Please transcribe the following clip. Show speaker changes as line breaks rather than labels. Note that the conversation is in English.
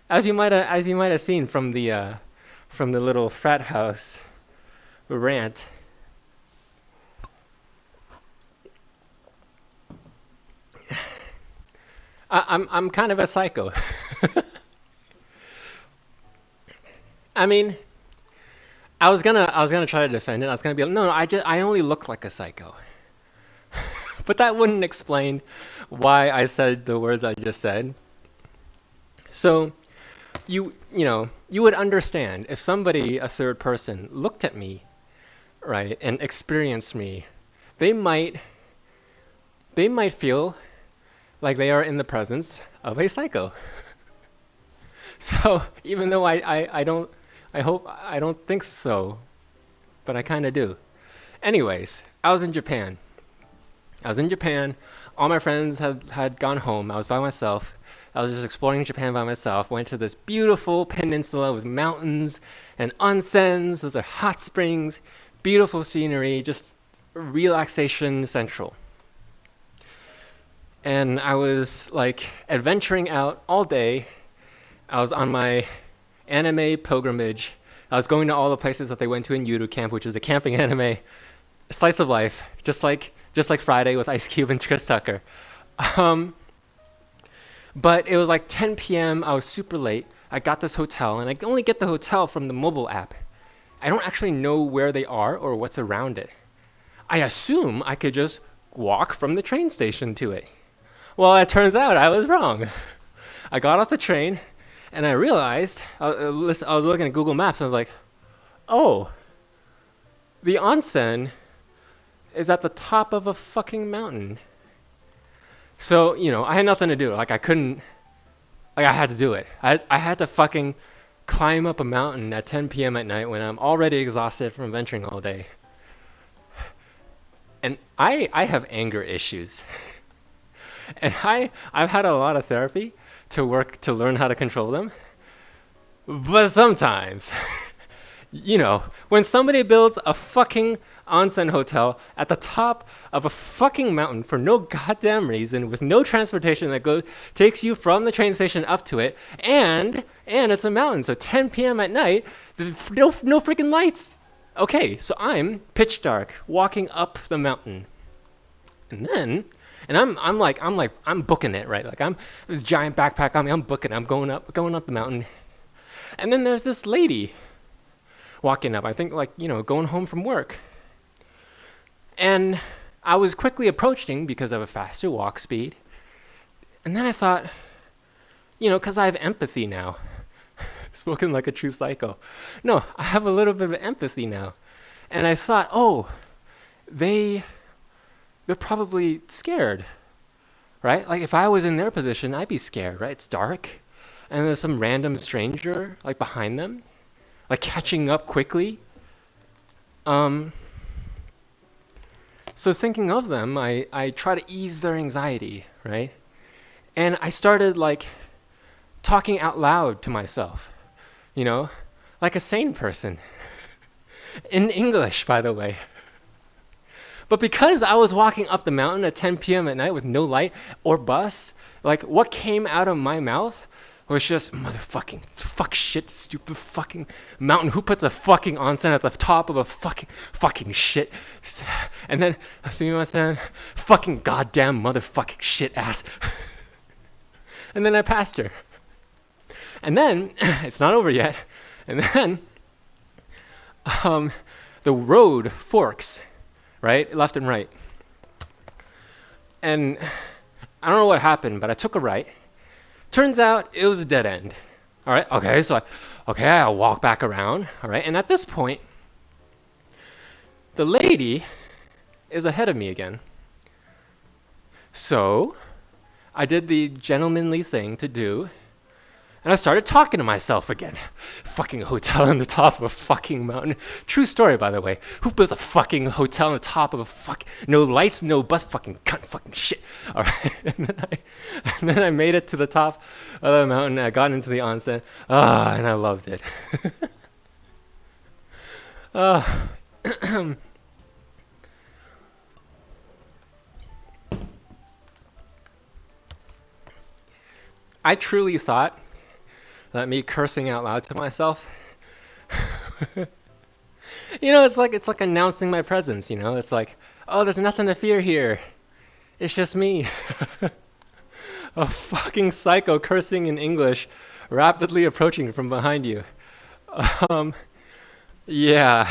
as you might have seen from the little frat house rant, I'm kind of a psycho. I mean, I was gonna try to defend it. I was gonna be like, no, no, I only look like a psycho. But that wouldn't explain why I said the words I just said. So you would understand if somebody, a third person, looked at me, right, and experienced me, they might they might feel like they are in the presence of a psycho. So even though I don't, I hope I don't think so, but I kind of do. Anyways, I was in Japan. I was in Japan. All my friends had gone home. I was by myself. I was just exploring Japan by myself. Went to this beautiful peninsula with mountains and onsens. Those are hot springs, beautiful scenery, just relaxation central. And I was like adventuring out all day. I was on my anime pilgrimage. I was going to all the places that they went to in Yuru Camp, which is a camping anime slice of life, just like Friday with Ice Cube and Chris Tucker. Um, but it was like 10 p.m. I was super late. I got this hotel, and I can only get the hotel from the mobile app. I don't actually know where they are or what's around it. I assume I could just walk from the train station to it. Well, it turns out I was wrong. I got off the train, and I realized I was looking at Google Maps, and I was like, "Oh, the onsen is at the top of a fucking mountain." So, I had nothing to do. Like, I couldn't, like, I had to do it. I had to fucking climb up a mountain at 10 p.m. at night when I'm already exhausted from adventuring all day. And I have anger issues. And I've had a lot of therapy to learn how to control them. But sometimes, when somebody builds a fucking onsen hotel at the top of a fucking mountain for no goddamn reason with no transportation that goes takes you from the train station up to it, and it's a mountain, so 10 p.m. at night, no freaking lights. Okay, so I'm pitch dark walking up the mountain. And then I'm booking it, right? Like, I'm this giant backpack on me, I'm booking it. I'm going up the mountain. And then there's this lady walking up. I think, like, going home from work. And I was quickly approaching because of a faster walk speed. And then I thought, because I have empathy now. Spoken like a true psycho. No, I have a little bit of empathy now. And I thought, oh, they're probably scared, right? Like, if I was in their position, I'd be scared, right? It's dark. And there's some random stranger, like, behind them, like, catching up quickly. Um, So thinking of them, I try to ease their anxiety, right? And I started, like, talking out loud to myself, you know, like a sane person. In English, by the way. But because I was walking up the mountain at 10 p.m. at night with no light or bus, like, what came out of my mouth was just motherfucking fuck shit, stupid fucking mountain. Who puts a fucking onsen at the top of a fucking shit? And then I see my son, fucking goddamn motherfucking shit ass. And then I passed her. And then it's not over yet. And then the road forks, right, left and right. And I don't know what happened, but I took a right. Turns out it was a dead end. All right, okay, so I'll walk back around. All right, and at this point, the lady is ahead of me again. So I did the gentlemanly thing to do, and I started talking to myself again. Fucking hotel on the top of a fucking mountain. True story, by the way. Who builds a fucking hotel on the top of a no lights, no bus, fucking cunt, fucking shit. All right, and then I made it to the top of the mountain. I got into the onsen. And I loved it. I truly thought That me cursing out loud to myself. It's like announcing my presence. It's like, oh, there's nothing to fear here. It's just me, a fucking psycho cursing in English, rapidly approaching from behind you. Um, yeah.